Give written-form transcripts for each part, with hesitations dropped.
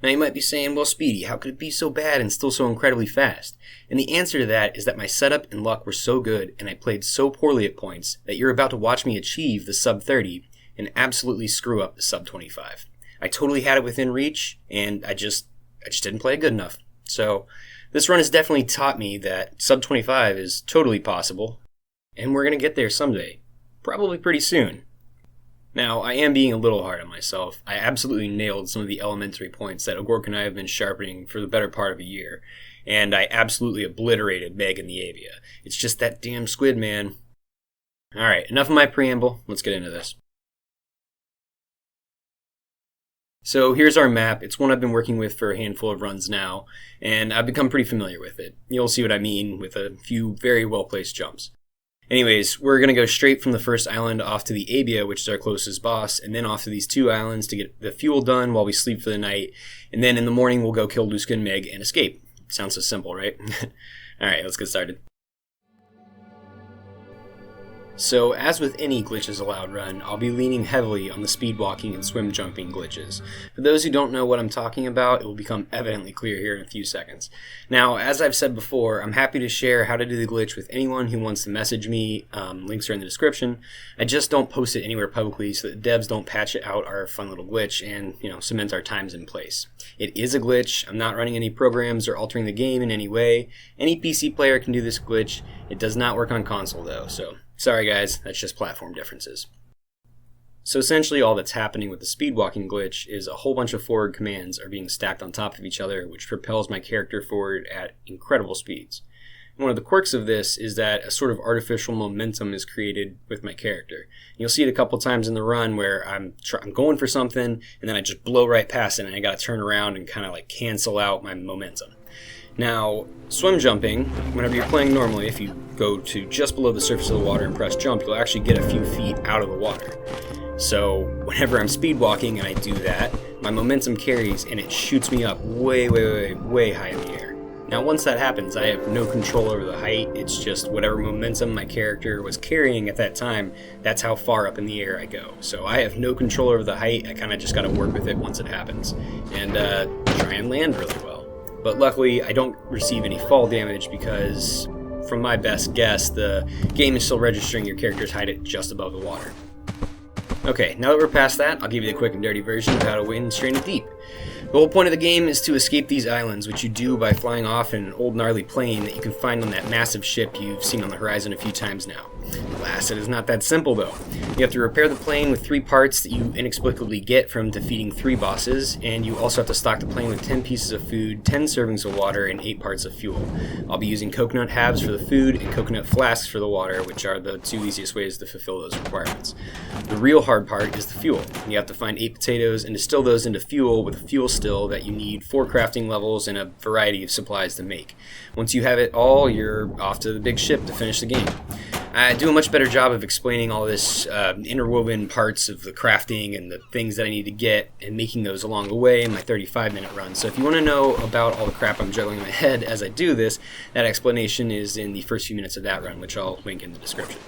Now you might be saying, well Speedy, how could it be so bad and still so incredibly fast? And the answer to that is that my setup and luck were so good and I played so poorly at points that you're about to watch me achieve the sub 30 and absolutely screw up the sub 25. I totally had it within reach and I just didn't play it good enough. So this run has definitely taught me that sub 25 is totally possible and we're going to get there someday. Probably pretty soon. Now, I am being a little hard on myself. I absolutely nailed some of the elementary points that Agoork and I have been sharpening for the better part of a year. And I absolutely obliterated Meg and the Avia. It's just that damn squid, man. Alright, enough of my preamble. Let's get into this. So here's our map. It's one I've been working with for a handful of runs now, and I've become pretty familiar with it. You'll see what I mean with a few very well-placed jumps. Anyways, we're going to go straight from the first island off to the Avia, which is our closest boss, and then off to these two islands to get the fuel done while we sleep for the night, and then in the morning we'll go kill Luska and Meg and escape. Sounds so simple, right? Alright, let's get started. So, as with any glitches allowed run, I'll be leaning heavily on the speed walking and swim jumping glitches. For those who don't know what I'm talking about, it will become evidently clear here in a few seconds. Now, as I've said before, I'm happy to share how to do the glitch with anyone who wants to message me. Links are in the description. I just don't post it anywhere publicly so that devs don't patch it out our fun little glitch and, cement our times in place. It is a glitch. I'm not running any programs or altering the game in any way. Any PC player can do this glitch. It does not work on console though, so sorry guys, that's just platform differences. So essentially all that's happening with the speedwalking glitch is a whole bunch of forward commands are being stacked on top of each other, which propels my character forward at incredible speeds. One of the quirks of this is that a sort of artificial momentum is created with my character. You'll see it a couple times in the run where I'm going for something and then I just blow right past it and I gotta turn around and kind of like cancel out my momentum. Now, swim jumping, whenever you're playing normally, if you go to just below the surface of the water and press jump, you'll actually get a few feet out of the water. So, whenever I'm speed walking and I do that, my momentum carries and it shoots me up way high in the air. Now, once that happens, I have no control over the height. It's just whatever momentum my character was carrying at that time, that's how far up in the air I go. So I have no control over the height. I kind of just got to work with it once it happens and try and land really well. But luckily, I don't receive any fall damage because, from my best guess, the game is still registering your character's height at just above the water. Okay, now that we're past that, I'll give you the quick and dirty version of how to win stranded deep. The whole point of the game is to escape these islands, which you do by flying off in an old gnarly plane that you can find on that massive ship you've seen on the horizon a few times now. Alas, it is not that simple though. You have to repair the plane with 3 parts that you inexplicably get from defeating 3 bosses, and you also have to stock the plane with 10 pieces of food, 10 servings of water, and 8 parts of fuel. I'll be using coconut halves for the food and coconut flasks for the water, which are the 2 easiest ways to fulfill those requirements. The real hard part is the fuel. You have to find 8 potatoes and distill those into fuel with a fuel still that you need 4 crafting levels and a variety of supplies to make. Once you have it all, you're off to the big ship to finish the game. I do a much better job of explaining all this interwoven parts of the crafting and the things that I need to get and making those along the way in my 35-minute run. So if you want to know about all the crap I'm juggling in my head as I do this, that explanation is in the first few minutes of that run, which I'll link in the description.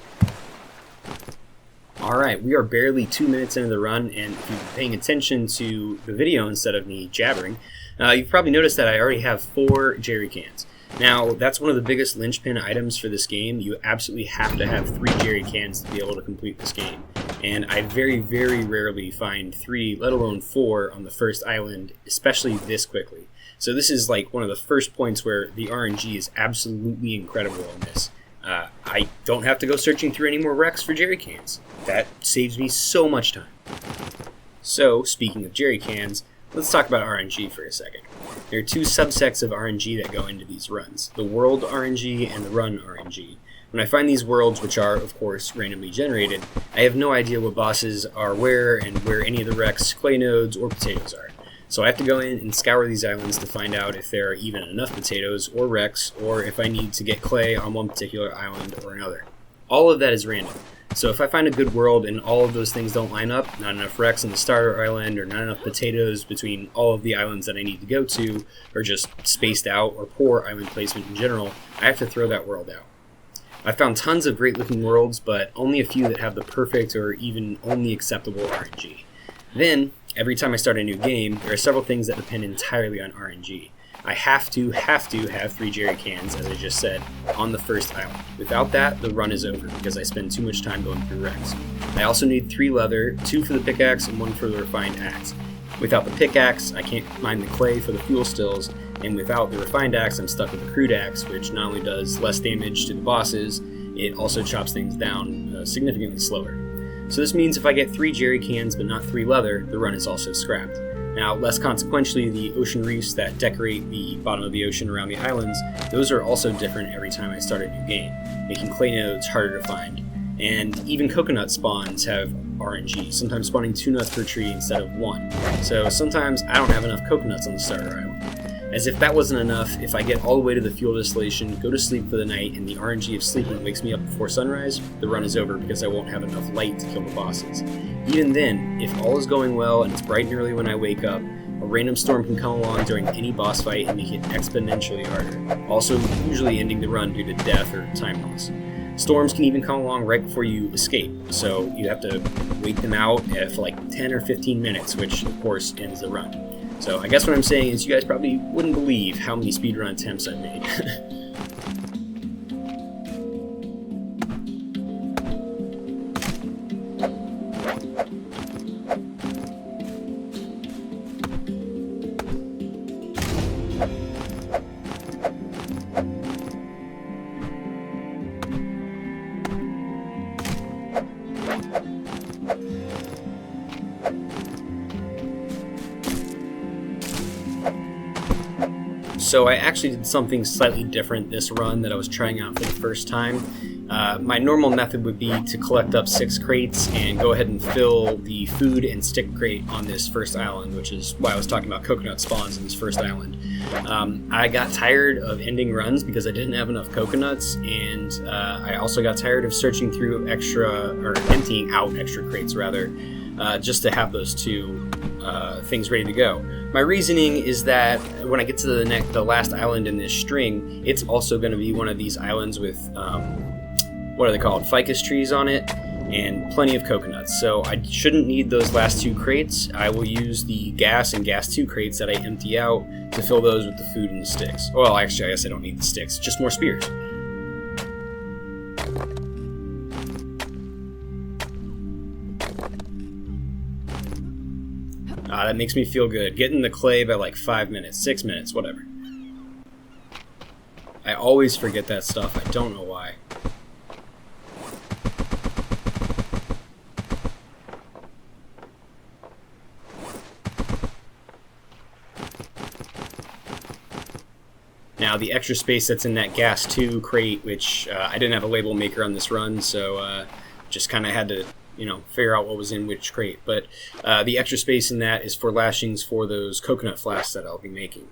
Alright, we are barely 2 minutes into the run, and if you've been paying attention to the video instead of me jabbering, you've probably noticed that I already have 4 jerry cans. Now, that's one of the biggest linchpin items for this game. You absolutely have to have 3 jerry cans to be able to complete this game. And I very rarely find 3, let alone 4, on the first island, especially this quickly. So this is like one of the first points where the RNG is absolutely incredible on this. I don't have to go searching through any more wrecks for jerry cans. That saves me so much time. So, speaking of jerry cans, let's talk about RNG for a second. There are 2 subsets of RNG that go into these runs, the world RNG and the run RNG. When I find these worlds, which are, of course, randomly generated, I have no idea what bosses are where and where any of the wrecks, clay nodes, or potatoes are. So I have to go in and scour these islands to find out if there are even enough potatoes or wrecks, or if I need to get clay on one particular island or another. All of that is random. So if I find a good world and all of those things don't line up, not enough wrecks on the starter island, or not enough potatoes between all of the islands that I need to go to, or just spaced out, or poor island placement in general, I have to throw that world out. I found tons of great looking worlds, but only a few that have the perfect or even only acceptable RNG. Then, every time I start a new game, there are several things that depend entirely on RNG. I have to have 3 jerry cans, as I just said, on the first island. Without that, the run is over because I spend too much time going through wrecks. I also need 3 leather, 2 for the pickaxe, and 1 for the refined axe. Without the pickaxe, I can't mine the clay for the fuel stills, and without the refined axe, I'm stuck with the crude axe, which not only does less damage to the bosses, it also chops things down significantly slower. So this means if I get 3 jerry cans but not 3 leather, the run is also scrapped. Now, less consequentially, the ocean reefs that decorate the bottom of the ocean around the islands, those are also different every time I start a new game, making clay nodes harder to find. And even coconut spawns have RNG, sometimes spawning 2 nuts per tree instead of 1. So sometimes I don't have enough coconuts on the starter island. As if that wasn't enough, if I get all the way to the fuel distillation, go to sleep for the night, and the RNG of sleeping wakes me up before sunrise, the run is over because I won't have enough light to kill the bosses. Even then, if all is going well and it's bright and early when I wake up, a random storm can come along during any boss fight and make it exponentially harder, also usually ending the run due to death or time loss. Storms can even come along right before you escape, so you have to wait them out for like 10 or 15 minutes, which of course ends the run. So I guess what I'm saying is you guys probably wouldn't believe how many speedrun attempts I've made. So I actually did something slightly different this run that I was trying out for the first time. My normal method would be to collect up 6 crates and go ahead and fill the food and stick crate on this first island, which is why I was talking about coconut spawns in this first island. I got tired of ending runs because I didn't have enough coconuts, and I also got tired of searching through emptying out extra crates rather, just to have those 2 things ready to go. My reasoning is that when I get to the last island in this string, it's also going to be one of these islands with, what are they called, ficus trees on it, and plenty of coconuts. So I shouldn't need those last 2 crates. I will use the gas and gas 2 crates that I empty out to fill those with the food and the sticks. Well, actually, I guess I don't need the sticks, just more spears. That makes me feel good. Getting the clay by like 5 minutes, 6 minutes, whatever. I always forget that stuff. I don't know why. Now the extra space that's in that gas 2 crate, which I didn't have a label maker on this run, so just kind of had to figure out what was in which crate. But the extra space in that is for lashings for those coconut flasks that I'll be making.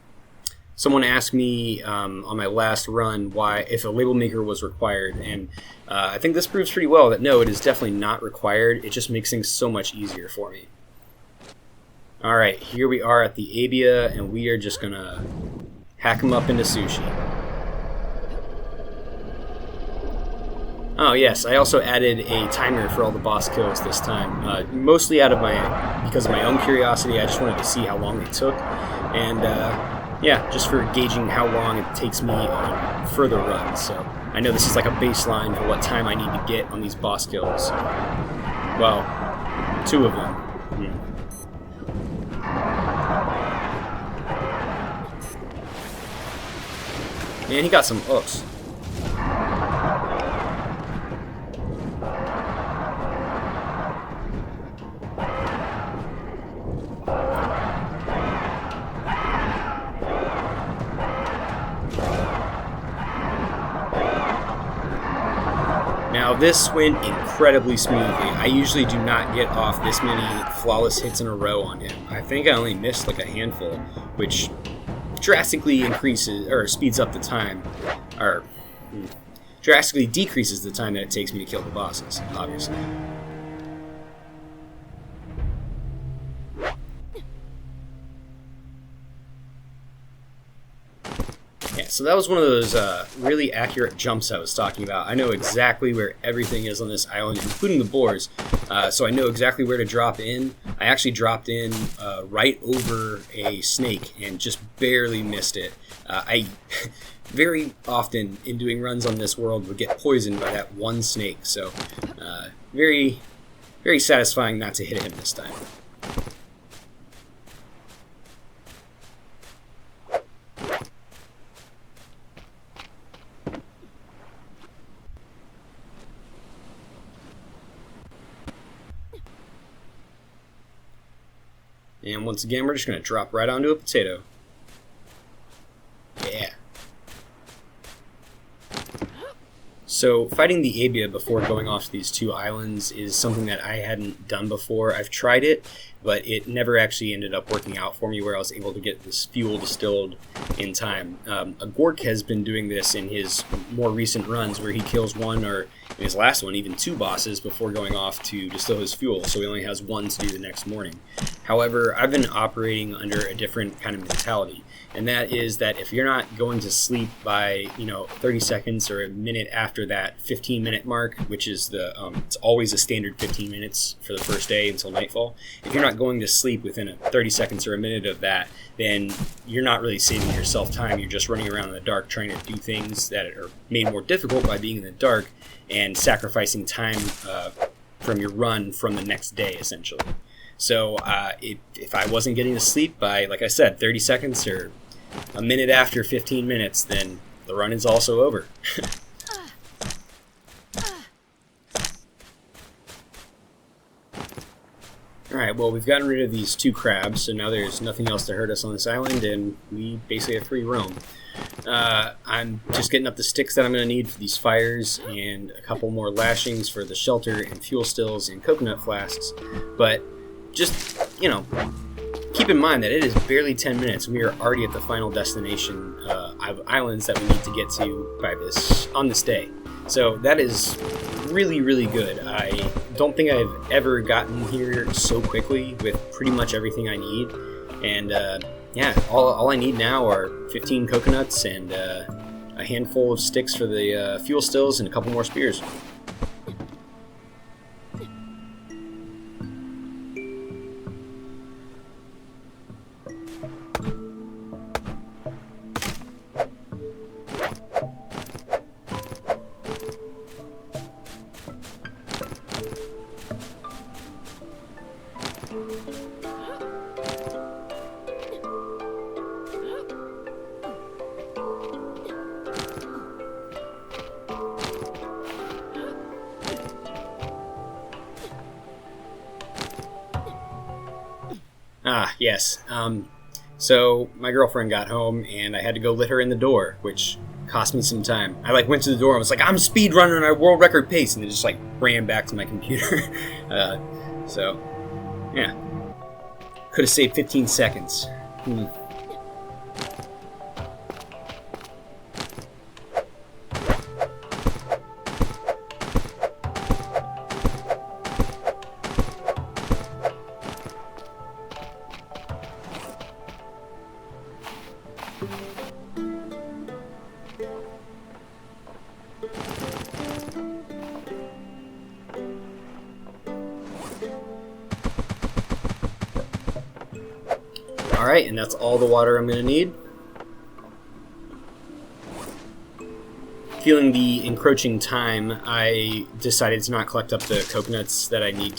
Someone asked me on my last run if a label maker was required, and I think this proves pretty well that no, it is definitely not required. It just makes things so much easier for me. Alright, here we are at the Abia, and we are just gonna hack them up into sushi. Oh yes, I also added a timer for all the boss kills this time, mostly because of my own curiosity. I just wanted to see how long they took, and yeah, just for gauging how long it takes me on further runs. So I know this is like a baseline for what time I need to get on these boss kills. Well, 2 of them. Man, he got some hooks. Now this went incredibly smoothly. I usually do not get off this many flawless hits in a row on him. I think I only missed like a handful, which drastically speeds up the time, or drastically decreases the time that it takes me to kill the bosses, obviously. Yeah, so that was one of those really accurate jumps I was talking about. I know exactly where everything is on this island, including the boars, so I know exactly where to drop in. I actually dropped in right over a snake and just barely missed it. I very often in doing runs on this world would get poisoned by that one snake, so very, very satisfying not to hit him this time. And once again, we're just going to drop right onto a potato. Yeah. So fighting the Abia before going off to these two islands is something that I hadn't done before. I've tried it, but it never actually ended up working out for me where I was able to get this fuel distilled in time. Agoork has been doing this in his more recent runs where he kills one, or in his last one, even two bosses before going off to distill his fuel, so he only has one to do the next morning. However, I've been operating under a different kind of mentality, and that is that if you're not going to sleep by 30 seconds or a minute after that 15-minute mark, which is it's always a standard 15 minutes for the first day until nightfall. If you're not going to sleep within 30 seconds or a minute of that, then you're not really saving yourself time. You're just running around in the dark trying to do things that are made more difficult by being in the dark and sacrificing time from your run from the next day, essentially. So if I wasn't getting to sleep by, like I said, 30 seconds or a minute after 15 minutes, then the run is also over. Alright, well, we've gotten rid of these two crabs, so now there's nothing else to hurt us on this island, and we basically have free roam. I'm just getting up the sticks that I'm going to need for these fires, and a couple more lashings for the shelter and fuel stills and coconut flasks, but just, keep in mind that it is barely 10 minutes, and we are already at the final destination of islands that we need to get to on this day. So that is really, really good. I don't think I've ever gotten here so quickly with pretty much everything I need. And yeah, all I need now are 15 coconuts and a handful of sticks for the fuel stills and a couple more spears. Ah, yes. So my girlfriend got home, and I had to go let her in the door, which cost me some time. I went to the door and was like, "I'm speedrunning at a world record pace," and it just ran back to my computer. So, yeah. Could have saved 15 seconds. Alright, and that's all the water I'm going to need. Feeling the encroaching time, I decided to not collect up the coconuts that I need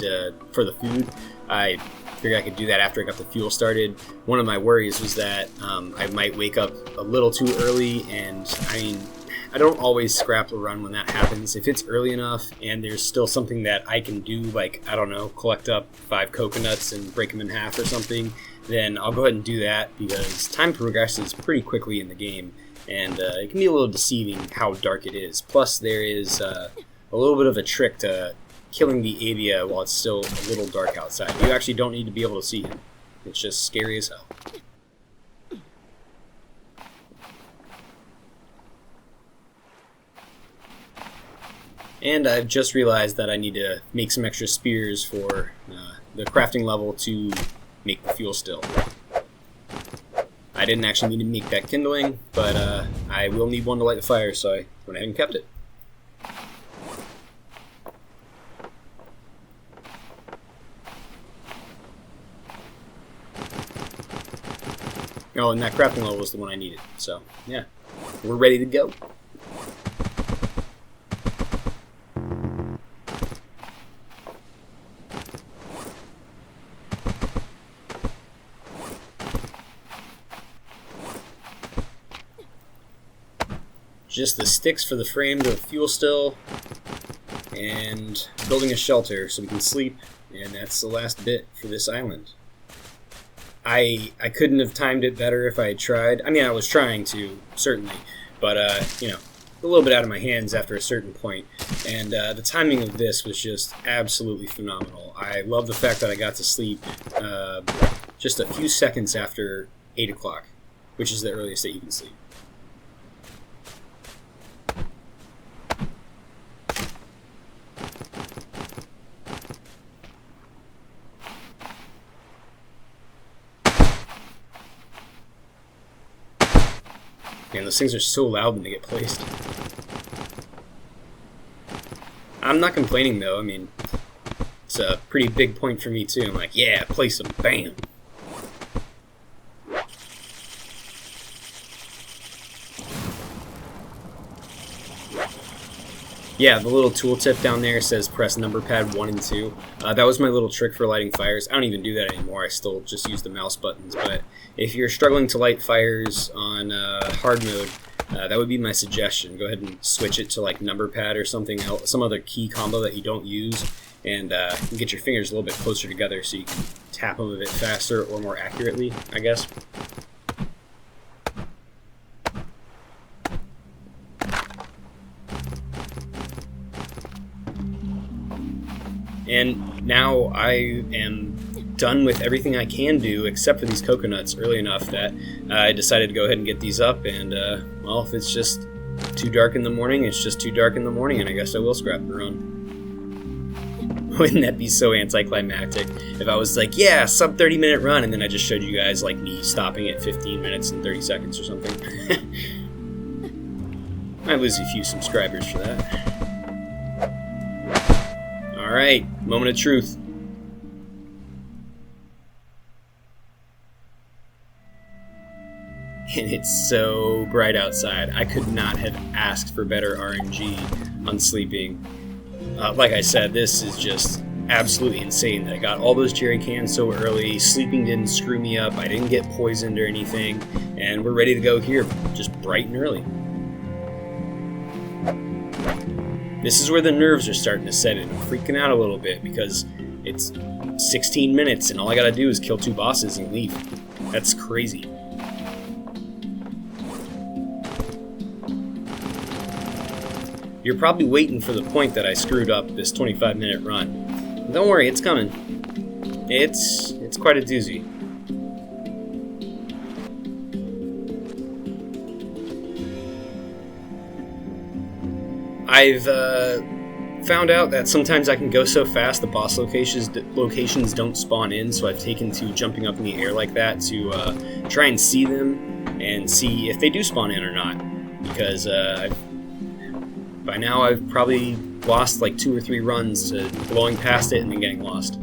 for the food. I figured I could do that after I got the fuel started. One of my worries was that I might wake up a little too early, and I don't always scrap the run when that happens. If it's early enough and there's still something that I can do, collect up 5 coconuts and break them in half or something, then I'll go ahead and do that, because time progresses pretty quickly in the game, and it can be a little deceiving how dark it is. Plus, there is a little bit of a trick to killing the Avia while it's still a little dark outside. You actually don't need to be able to see him. It's just scary as hell. And I've just realized that I need to make some extra spears for the crafting level to make the fuel still. I didn't actually need to make that kindling, but I will need one to light the fire, so I went ahead and kept it. Oh, and that crafting level was the one I needed, so yeah, we're ready to go. Just the sticks for the frame to fuel still, and building a shelter so we can sleep, and that's the last bit for this island. I couldn't have timed it better if I had tried. I mean, I was trying to, certainly, but, you know, a little bit out of my hands after a certain point, and the timing of this was just absolutely phenomenal. I love the fact that I got to sleep just a few seconds after 8 o'clock, which is the earliest that you can sleep. Man, those things are so loud when they get placed. I'm not complaining though. I mean, it's a pretty big point for me too. I'm like, yeah, place them, bam. Yeah, the little tooltip down there says press number pad 1 and 2. That was my little trick for lighting fires. I don't even do that anymore. I still just use the mouse buttons. But if you're struggling to light fires on hard mode, that would be my suggestion. Go ahead and switch it to like number pad or something else, some other key combo that you don't use, and get your fingers a little bit closer together so you can tap them a bit faster or more accurately, I guess. And now I am done with everything I can do except for these coconuts early enough that I decided to go ahead and get these up, and well, if it's just too dark in the morning, it's just too dark in the morning, and I guess I will scrap the run. Wouldn't that be so anticlimactic if I was like, yeah, sub 30-minute run, and then I just showed you guys like me stopping at 15 minutes and 30 seconds or something. Might lose a few subscribers for that. Alright, moment of truth. And it's so bright outside. I could not have asked for better RNG on sleeping. Like I said, this is just absolutely insane that I got all those jerry cans so early. Sleeping didn't screw me up. I didn't get poisoned or anything. And we're ready to go here, just bright and early. This is where the nerves are starting to set in. I'm freaking out a little bit because it's 16 minutes and all I gotta do is kill 2 bosses and leave. That's crazy. You're probably waiting for the point that I screwed up this 25-minute run. Don't worry, it's coming. It's quite a doozy. I've found out that sometimes I can go so fast the boss locations don't spawn in, so I've taken to jumping up in the air like that to try and see them and see if they do spawn in or not. Because by now I've probably lost like 2 or 3 runs to blowing past it and then getting lost.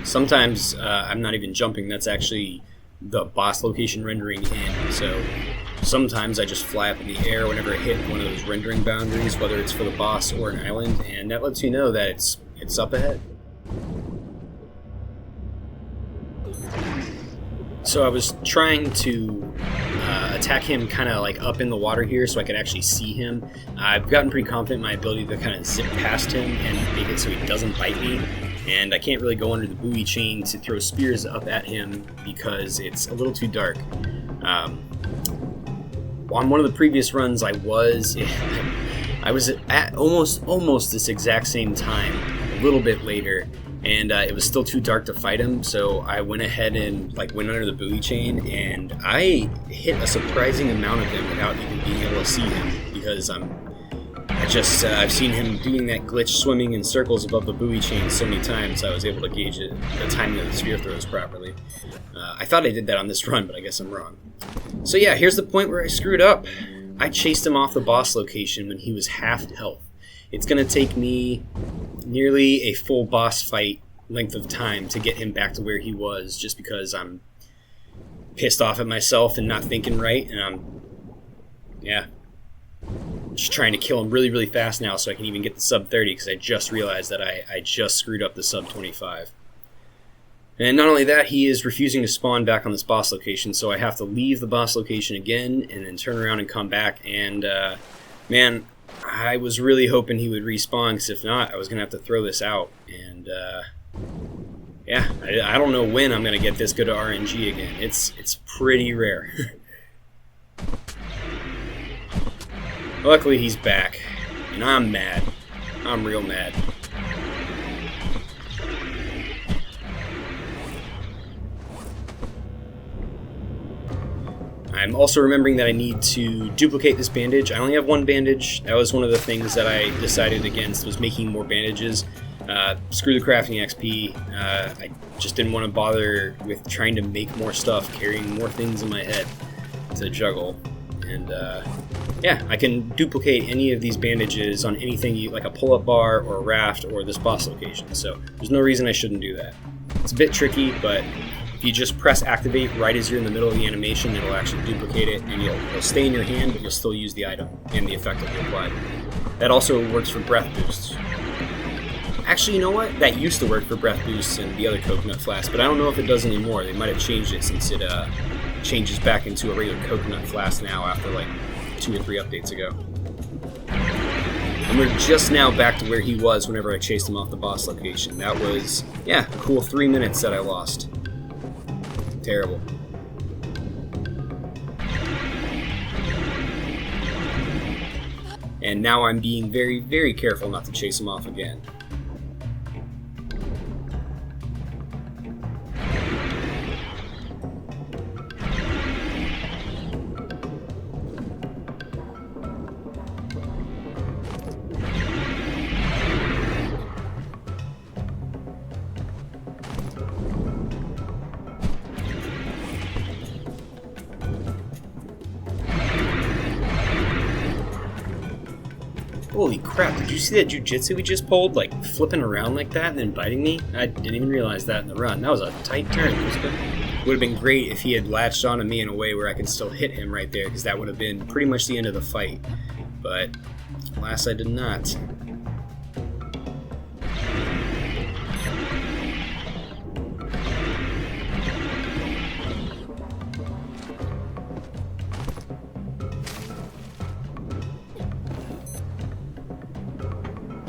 Sometimes I'm not even jumping, that's actually the boss location rendering in, so sometimes I just fly up in the air whenever I hit one of those rendering boundaries, whether it's for the boss or an island, and that lets you know that it's up ahead. So I was trying to attack him kind of like up in the water here so I could actually see him. I've gotten pretty confident in my ability to kind of zip past him and make it so he doesn't bite me. And I can't really go under the buoy chain to throw spears up at him because it's a little too dark. On one of the previous runs, I was at almost this exact same time, a little bit later, and it was still too dark to fight him. So I went ahead and went under the buoy chain, and I hit a surprising amount of him without even being able to see him because I'm I've seen him doing that glitch swimming in circles above the buoy chain so many times I was able to gauge the timing of the sphere throws properly. I thought I did that on this run, but I guess I'm wrong. So yeah, here's the point where I screwed up. I chased him off the boss location when he was half health. It's going to take me nearly a full boss fight length of time to get him back to where he was, just because I'm pissed off at myself and not thinking right, and I'm just trying to kill him really, really fast now so I can even get the sub 30, because I just realized that I just screwed up the sub 25. And not only that, he is refusing to spawn back on this boss location, so I have to leave the boss location again and then turn around and come back. And man, I was really hoping he would respawn, because if not, I was going to have to throw this out. And yeah, I don't know when I'm going to get this good at RNG again. It's pretty rare. Luckily, he's back, and I'm mad. I'm real mad. I'm also remembering that I need to duplicate this bandage. I only have one bandage. That was one of the things that I decided against, was making more bandages. Screw the crafting XP. I just didn't want to bother with trying to make more stuff, carrying more things in my head to juggle. And yeah, I can duplicate any of these bandages on anything like a pull-up bar or a raft or this boss location. So there's no reason I shouldn't do that. It's a bit tricky, but if you just press activate right as you're in the middle of the animation, it'll actually duplicate it, and it'll stay in your hand, but you'll still use the item and the effect will be applied. That also works for breath boosts. Actually, you know what? That used to work for breath boosts and the other coconut flask, but I don't know if it does anymore. They might have changed it, since it changes back into a regular coconut flask now after like 2 or 3 updates ago. And we're just now back to where he was whenever I chased him off the boss location. That was, yeah, a cool 3 minutes that I lost. Terrible. And now I'm being very, very careful not to chase him off again. Holy crap, did you see that jujitsu we just pulled? Like, flipping around like that and then biting me? I didn't even realize that in the run. That was a tight turn. It would have been great if he had latched onto me in a way where I could still hit him right there, because that would have been pretty much the end of the fight. But, alas, I did not.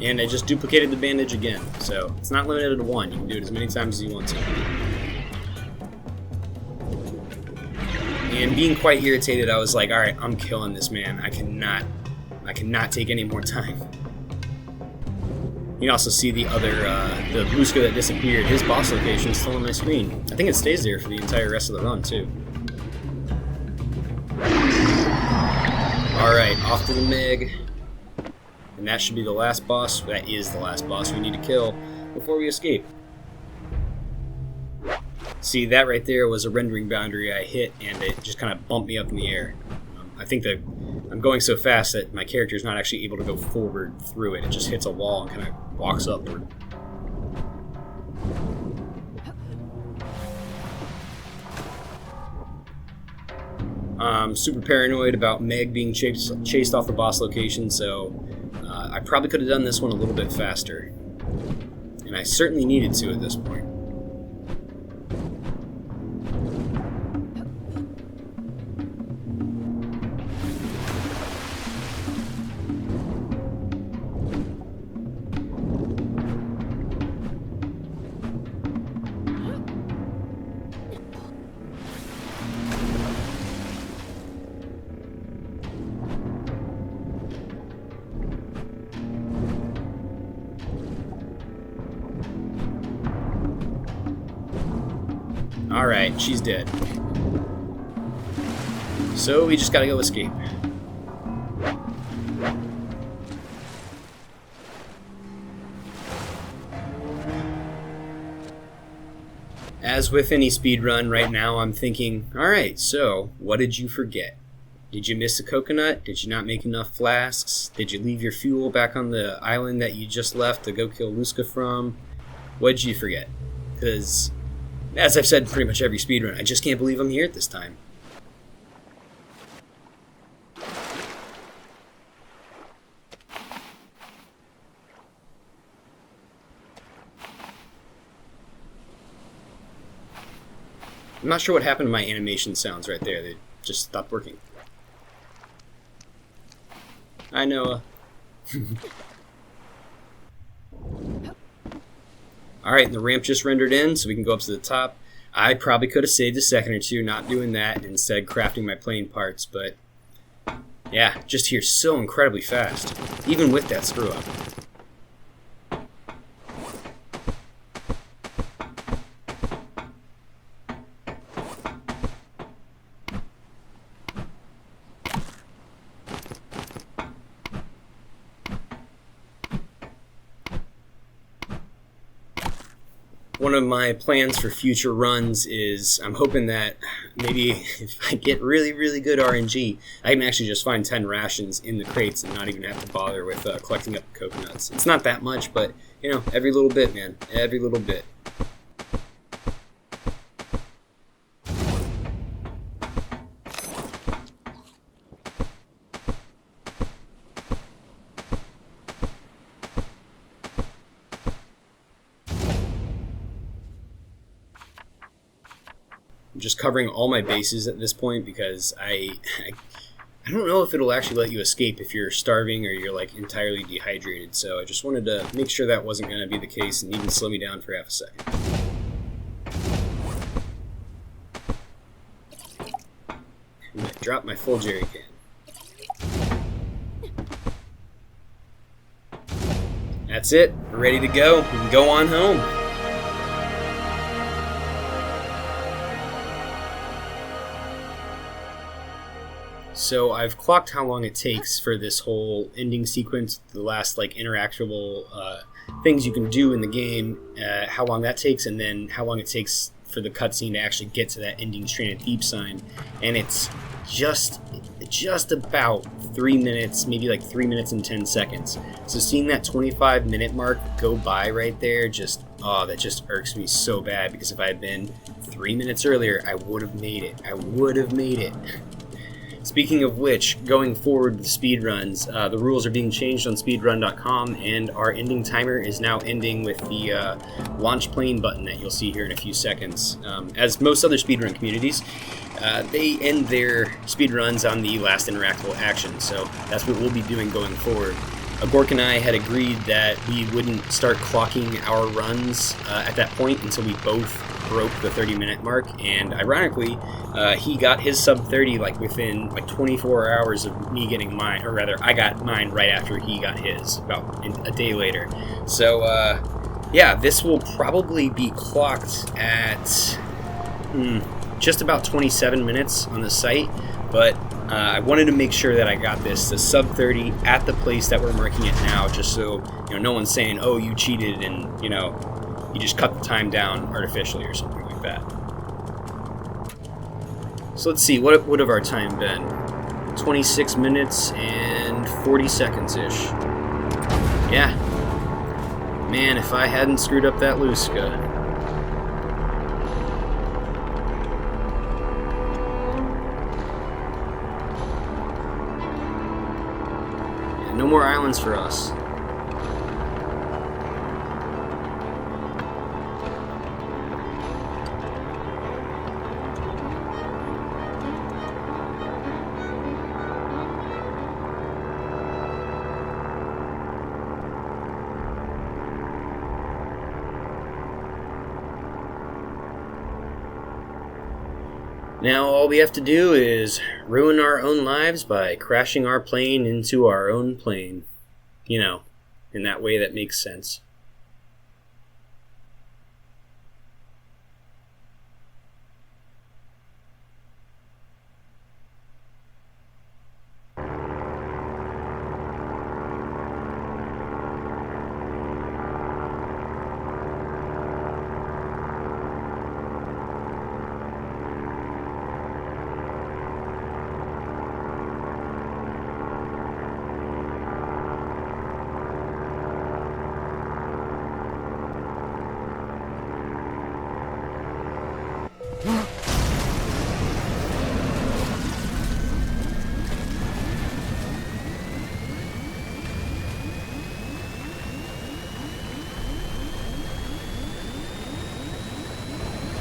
And I just duplicated the bandage again, so it's not limited to 1. You can do it as many times as you want to. And being quite irritated, I was like, alright, I'm killing this man. I cannot take any more time. You can also see the other, the Bluska that disappeared. His boss location is still on my screen. I think it stays there for the entire rest of the run, too. Alright, off to the Meg. And that should be the last boss. That is the last boss we need to kill before we escape. See, that right there was a rendering boundary I hit, and it just kind of bumped me up in the air. I think that I'm going so fast that my character is not actually able to go forward through it. It just hits a wall and kind of walks upward. I'm super paranoid about Meg being chased off the boss location, so I probably could have done this one a little bit faster. And I certainly needed to at this point. Alright, she's dead. So we just gotta go escape. as with any speed run right now, I'm thinking, all right, so what did you forget? Did you miss a coconut? Did you not make enough flasks? Did you leave your fuel back on the island that you just left to go kill Luska from? What did you forget? Because, as I've said in pretty much every speedrun, I just can't believe I'm here at this time. I'm not sure what happened to my animation sounds right there. They just stopped working. Hi, Noah. Alright, the ramp just rendered in, so we can go up to the top. I probably could have saved a second or two not doing that and instead crafting my plane parts, but yeah, just here so incredibly fast, even with that screw up. One of my plans for future runs is I'm hoping that maybe if I get really, really good RNG, I can actually just find 10 rations in the crates and not even have to bother with collecting up the coconuts. It's not that much, but, you know, every little bit, man. Every little bit. I'm just covering all my bases at this point because I don't know if it'll actually let you escape if you're starving or you're like entirely dehydrated. So I just wanted to make sure that wasn't going to be the case and even slow me down for half a second. I'm going to drop my full jerry can. That's it. We're ready to go. We can go on home. So I've clocked how long it takes for this whole ending sequence, the last like interactable things you can do in the game, how long that takes, and then how long it takes for the cutscene to actually get to that ending Stranded Deep sign. And it's just about 3 minutes, maybe like 3 minutes and 10 seconds. So seeing that 25-minute mark go by right there, that just irks me so bad, because if I had been 3 minutes earlier, I would have made it. Speaking of which, going forward with speedruns, the rules are being changed on speedrun.com, and our ending timer is now ending with the launch plane button that you'll see here in a few seconds. As most other speedrun communities, they end their speedruns on the last interactable action, so that's what we'll be doing going forward. Agoork and I had agreed that we wouldn't start clocking our runs at that point until we both broke the 30-minute mark, and ironically, he got his sub 30 like within like 24 hours of me getting mine, or rather, I got mine right after he got his, about a day later. So, yeah, this will probably be clocked at just about 27 minutes on the site, but I wanted to make sure that I got this to sub 30 at the place that we're marking it now, just so no one's saying, oh, you cheated and you just cut the time down artificially or something like that. So let's see, what would have our time been? 26 minutes and 40 seconds-ish. Yeah. Man, if I hadn't screwed up that Luska. Yeah, no more islands for us. Now all we have to do is ruin our own lives by crashing our plane into our own plane. In that way that makes sense.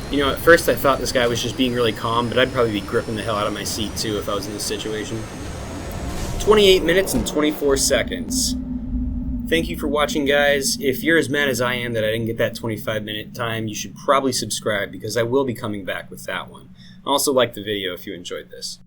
You know, at first I thought this guy was just being really calm, but I'd probably be gripping the hell out of my seat too if I was in this situation. 28 minutes and 24 seconds. Thank you for watching, guys. If you're as mad as I am that I didn't get that 25-minute time, you should probably subscribe because I will be coming back with that one. Also, like the video if you enjoyed this.